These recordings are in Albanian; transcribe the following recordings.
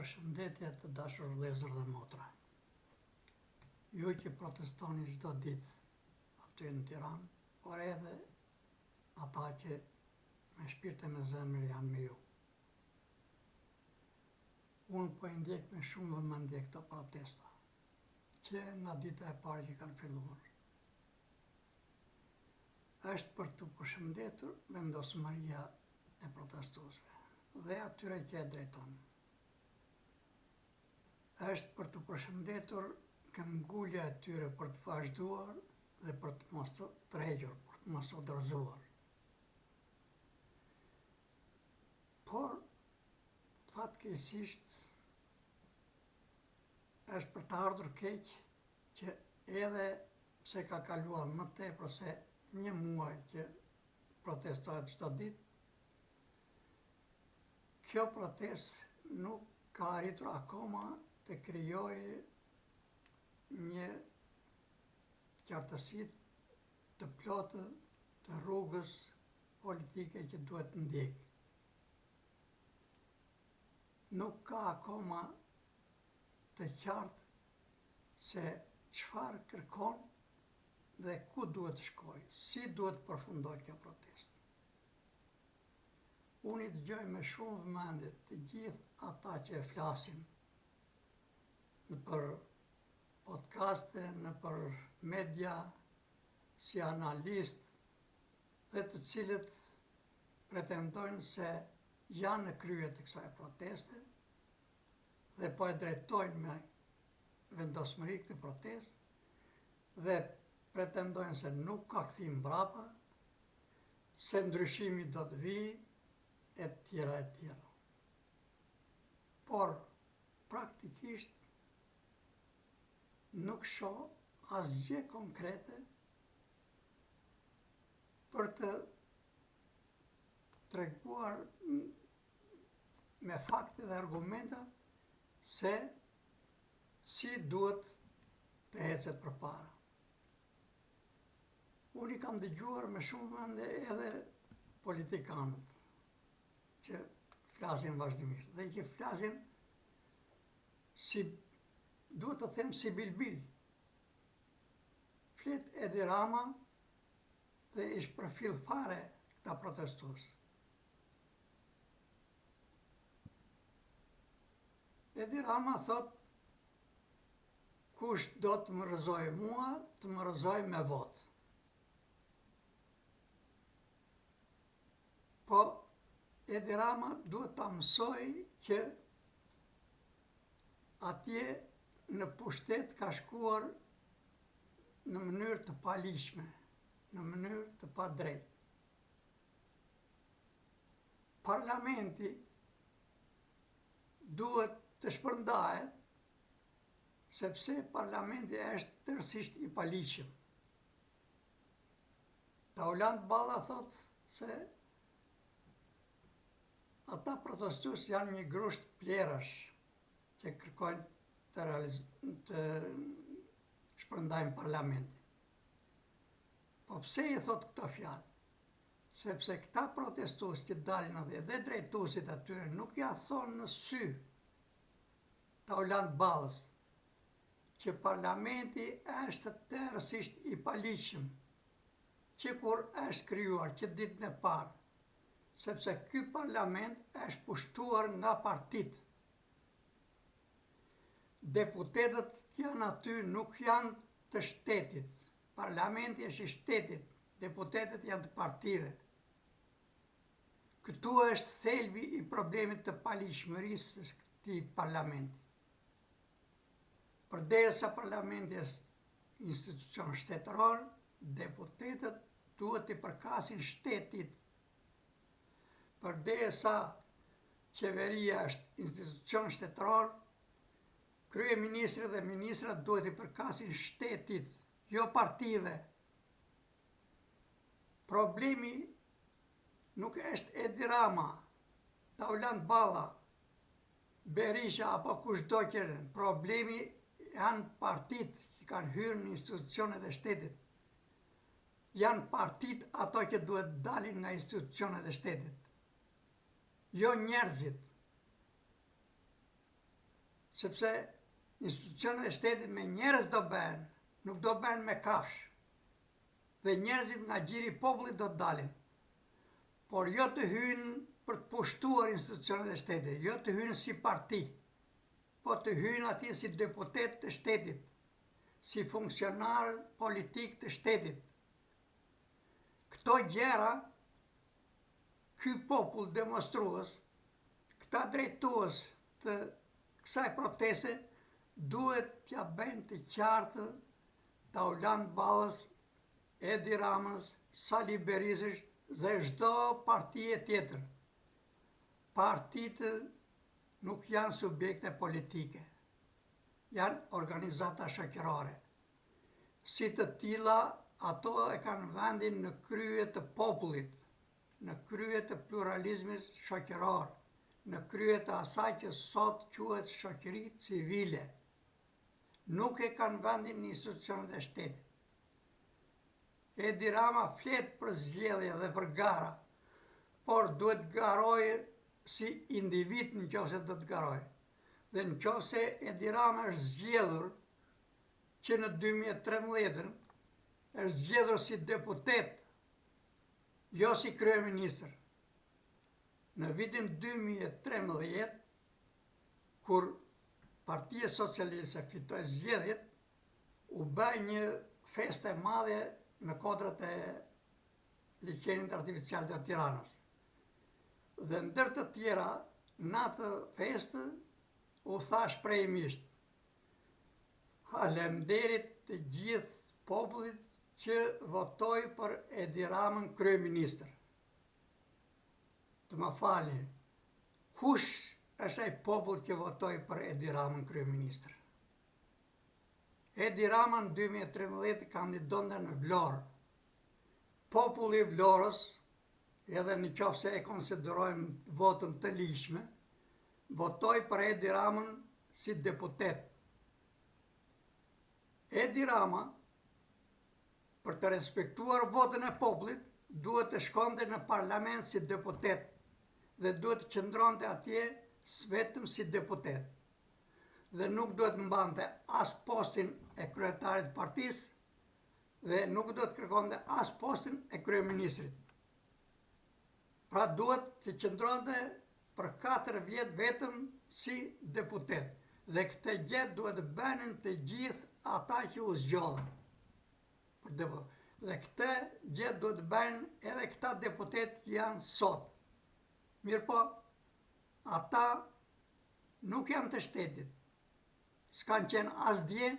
Përshëndetje të dashur vëllezër dhe motra. Ju që protestoni çdo ditë aty në Tiranë, por edhe ata që me shpirt e me zemër janë me ju. Unë po i ndjek me shumë vëmendje këto protesta, që nga dita e parë që kanë filluar. Është për të përshëndetur vendosmëria e protestuesve dhe atyre që e drejton. Është për të përshëndetur këmbgulja e tyre për të vazhduar dhe për të mos të tërhequr, për të mos u dorëzuar. Por, fatkeqësisht, është për të ardhur keq që edhe pse ka kaluar më tepër se 1 muaj që protestohet çdo ditë, kjo protestë nuk ka arritur akoma të krijojë një qartësi të plotë të rrugës politike që duhet të ndjekë. Nuk ka akoma të qartë se çfarë kërkon dhe ku duhet të shkojë, si duhet të përfundojë kjo protestë. Unë i dëgjoj me shumë vëmendje të gjithë ata që flasin në për podcaste, në për media, si analist, dhe të cilët pretendojnë se janë në krye të kësaj proteste dhe po e drejtojnë me vendosmëri këtë protestë dhe pretendojnë se nuk ka kthim mbrapa, se ndryshimi do të vijë, e tjera e tjera. Por, praktikisht, nuk shoh asgjë konkrete për të treguar me fakte dhe argumenta se si duhet të ecet përpara. Unë i kam dëgjuar me shumë vëmendje edhe politikanët që flasin vazhdimisht dhe që flasin si, duhet të them, si bilbil. Flet Edi Rama dhe i shpërfill fare këta protestues. Edi Rama thot, kush do të më rrëzoj mua, të më rrëzoj me votë. Po, Edi Rama duhet ta mësoj që atje në pushtet ka shkuar në mënyrë të paligjshme, në mënyrë të padrejtë. Parlamenti duhet të shpërndahet, sepse parlamenti është tërësisht i paligjshëm. Taulant Balla thot se ata protestues janë një grusht plerash që kërkojnë të shpërndajnë parlamentin. Po pse i thot këto fjalë? Sepse këta protestues që dalin atje dhe drejtuesit atyre nuk ja thonë në sy Taulant Ballës që parlamenti është tërësisht i paligjshëm, që kur është krijuar që ditën e parë, sepse ky parlament është pushtuar nga partitë. Deputetët që janë aty nuk janë të shtetit. Parlamenti është i shtetit, deputetët janë të partive. Këtu është thelbi i problemit të paligjshmërisë së këtij parlamenti. Përderisa parlamenti është institucion shtetëror, deputetët duhet të përkasin shtetit. Përderisa qeveria është institucion shtetëror, kryeministri dhe ministrat duhet i përkasin shtetit, jo partive. Problemi nuk është Edi Rama, Taulant Balla, Berisha apo kushdo tjetër. Problemi janë partitë që kanë hyrë në institucionet e shtetit. Janë partitë ato që duhet dalin nga institucionet e shtetit. Jo njerëzit. sepse institucionet e shtetit me njerëz do bëhen, nuk do bëhen me kafsh. Dhe njerëzit nga gjiri i popullit do të dalin. Por jo të hyjnë për të pushtuar institucionet e shtetit, jo të hyjnë si parti, po të hyjnë atje si deputet të shtetit, si funksionar politik të shtetit. Këto gjëra, ky popull demonstrues, këta drejtues të kësaj proteste, duhet t'ja bëjnë të qartë Taulant Ballës, Edi Ramës, Sali Berisësh dhe çdo partie tjetër. Partitë nuk janë subjekte politike, janë organizata shoqërore. Si të tilla, ato e kanë vendin në krye të popullit, në krye të pluralizmit shoqëror, në krye të asaj që sot quhet shoqëri civile. Nuk e kanë vendin në institucionet e shtetit. Edi Rama flet për zgjedhje dhe për gara, por duhet garojë si individ nëse do të garojë. Dhe nëse Edi Rama është zgjedhur që në 2013 është zgjedhur si deputet, jo si kryeministër. Në vitin 2013, kur Partia Socialiste fitoi zgjedhjet, u bë një festë e madhe në kodrat e liçenit artificial të Tiranës. Dhe ndër të tjera, në atë festë, u tha shprehimisht: "Faleminderit të gjithë popullit që votoi për Edi Ramën kryeministër." Të më falni, kush është ai popull që votoi për Edi Ramën kryeministër? Edi Rama në 2013 kandidonte në Vlorë. Populli i Vlorës, edhe nëse e konsiderojmë votën të ligjshme, votoi për Edi Ramën si deputet. Edi Rama, për të respektuar votën e popullit, duhet të shkonte në parlament si deputet dhe duhet të qëndronte atje vetëm si deputet. Dhe nuk duhet mbante as postin e kryetarit të partisë dhe nuk duhet kërkonte as postin e kryeministrit. Pra duhet të qëndronte për 4 vjet vetëm si deputet. Dhe këtë gjë duhet të bënin të gjithë ata që u zgjodhen për deputet. Dhe këtë gjë duhet të bëjnë edhe këta deputet që janë sot. Mirë po, ata nuk janë të shtetit. S'kan qenë as dje,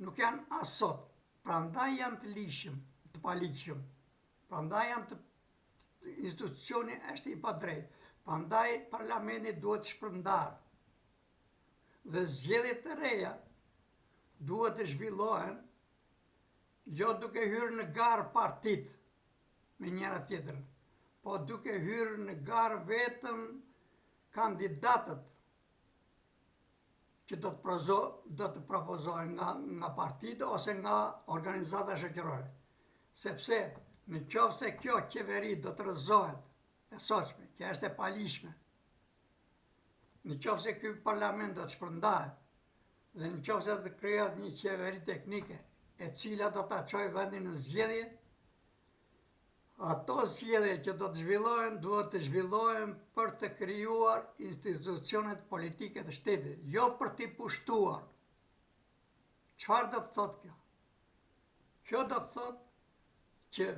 nuk janë as sot. Prandaj janë të ligjshëm, të paligjshëm. Prandaj janë të institucioni është i padrejtë. Prandaj parlamenti duhet shpërndar. Dhe zgjedhjet të reja duhet të zhvillohen jo duke hyrë në garë partit me njëra tjetrën, po duke hyrë në garë vetëm kandidatët që do të propozohen nga partitë ose nga organizata shoqërore. Sepse nëse kjo qeveri do të rrëzohet e sotshme, që është e paligjshme, nëse ky parlament do të shpërndahet dhe nëse do të krijohet një qeveri teknike e cila do ta çojë vendin në zgjedhje, ato zgjedhje që do të zhvillohen, duhet të zhvillohen për të krijuar institucionet politike të shtetit, jo për t'i pushtuar. Çfarë do të thotë kjo? Kjo do të thotë që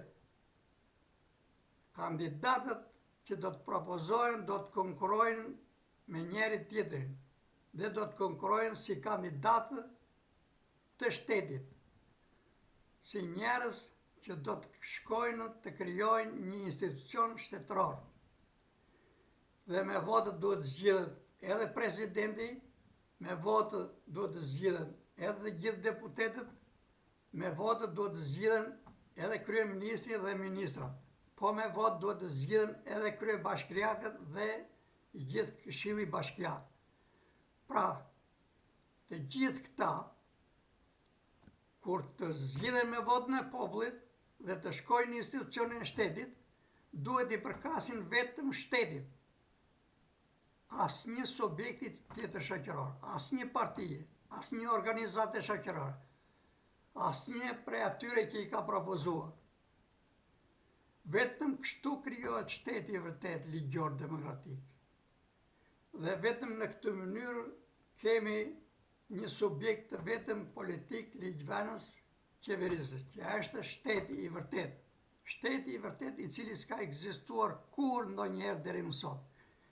kandidatët që do të propozohen do të konkurrojnë me njëri tjetrin dhe do të konkurrojnë si kandidatë të shtetit, si njerëz që do të shkojnë të krijojnë një institucion shtetëror. Dhe me votët duhet zgjidhet edhe presidenti, me votët duhet të zgjidhen edhe gjithë deputetët, me votët duhet të zgjidhen edhe kryeministri dhe ministrat, po me votë duhet të zgjidhen edhe kryebashkiakët dhe gjithë këshilli bashkiak. Pra, të gjithë këta, kur të zgjidhen me votën e popullit dhe të shkojnë në institucionin e shtetit, duhet i përkasin vetëm shtetit. asnjë subjektit tjetër shoqëror, asnjë partije, asnjë organizate shoqërore, asnjë prej atyre që i ka propozuar. Vetëm kështu krijohet shteti i vërtet ligjor demokratik. Dhe vetëm në këtë mënyrë kemi një subjekt të vetëm politik ligjvënës qeverisës, që është shteti i vërtet. Shteti i vërtet i cili s'ka ekzistuar kur ndonjëherë deri më sot,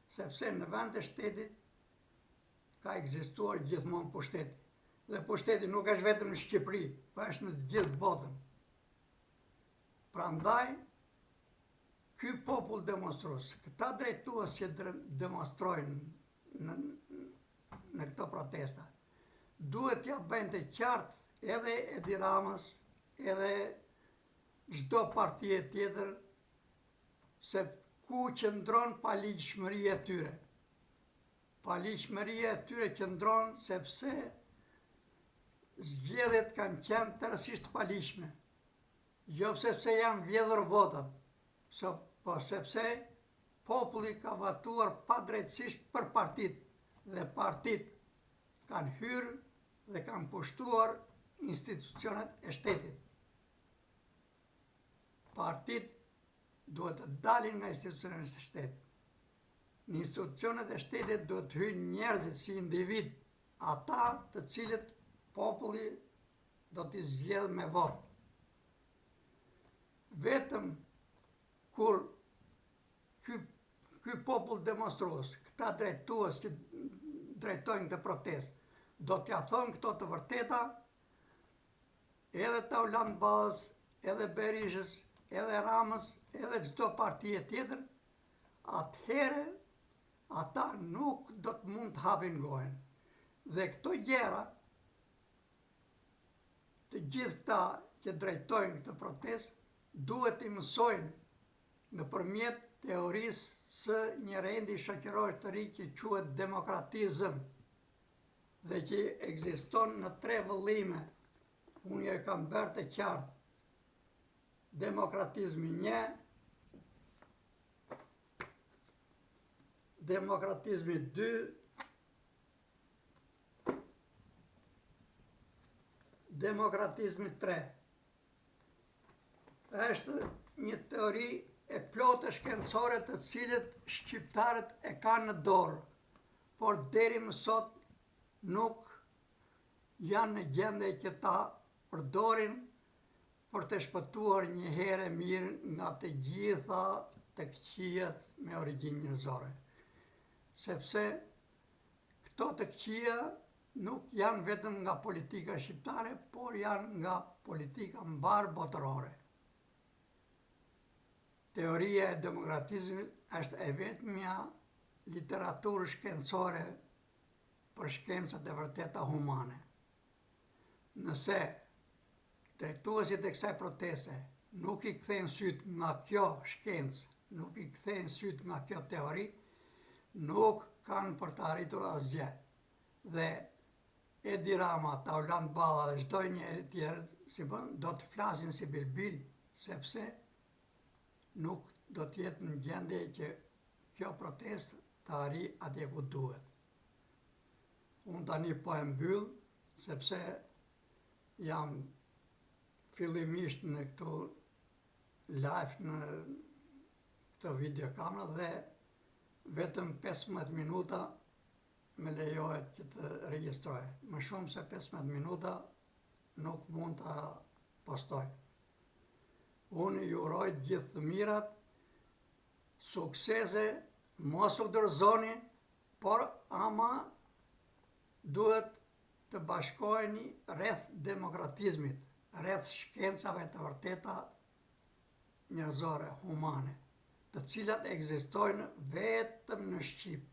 sepse në vend të shtetit ka ekzistuar gjithmonë pushteti. Dhe pushteti nuk është vetëm në Shqipëri, po është në të gjithë botën. Prandaj, ky popull demonstrues, këta drejtues që demonstrojnë në këto protesta, duhet t'ja bëjnë të qartë edhe Edi Ramës, edhe çdo partie tjetër, se ku qëndron paligjshmëria e tyre. Paligjshmëria e tyre qëndron sepse zgjedhjet kanë qenë tërësisht paligjshme. Jo sepse janë vjedhur votat, po sepse populli ka votuar padrejtësisht për partit, dhe partit kanë hyrë dhe kanë pushtuar institucionet e shtetit. Partit duhet të dalin nga institucionet e shtetit. Në institucionet e shtetit duhet të hyjnë njerëzit si individ, ata të cilët populli do t'i zgjedhë me votë. Vetëm kur ky popull demonstrues, këta drejtues që drejtojnë këtë protestë, do t'ja thonë këto të vërteta, edhe Taulant Ballës, edhe Berishës, edhe Ramës, edhe çdo partie tjetër, atëherë ata nuk do të mund të hapin gojen. Dhe këto gjëra, të gjithë këta që drejtojnë këtë protestë, duhet i mësojnë nëpërmjet teorisë së një rendi shoqëror të ri që quhet demokratizëm dhe që ekziston në 3 vëllime. Unë e kam bërë të qartë. Demokratizmi 1, demokratizmi 2, demokratizmi 3. Është një teori e plotë shkencore të cilët shqiptarët e kanë në dorë, por deri më sot nuk janë në gjendje që ta përdorin për të shpëtuar një herë mirë nga të gjitha të këqijat me origjinë njerëzore. Sepse këto të këqija nuk janë vetëm nga politika shqiptare, por janë nga politika mbar botërore. Teoria e demokratizmit është e vetmja literaturë shkencore për shkencat e vërteta humane. Nëse drejtuesit e kësaj proteste nuk i kthejnë syt nga kjo shkencë, nuk i kthejnë syt nga kjo teori, nuk kanë për të arritur asgjë. Dhe Edi Rama, Taulant Balla dhe çdo njeri tjetër do të flasin si bilbil, sepse nuk do të jetë në gjendje që kjo protestë të arrijë atje ku duhet. Unë tani po e mbyll, sepse jam fillimisht në këtu live në këtë videokamerë dhe vetëm 15 minuta me lejohet që të regjistroj. Më shumë se 15 minuta nuk mund të postoj. Unë ju uroj të gjithë të mirat, suksese, mos u dorëzoni, por ama duhet të bashkoheni rreth demokratizmit, rreth shkencave të vërteta njerëzore, humane, të cilat ekzistojnë vetëm në Shqip.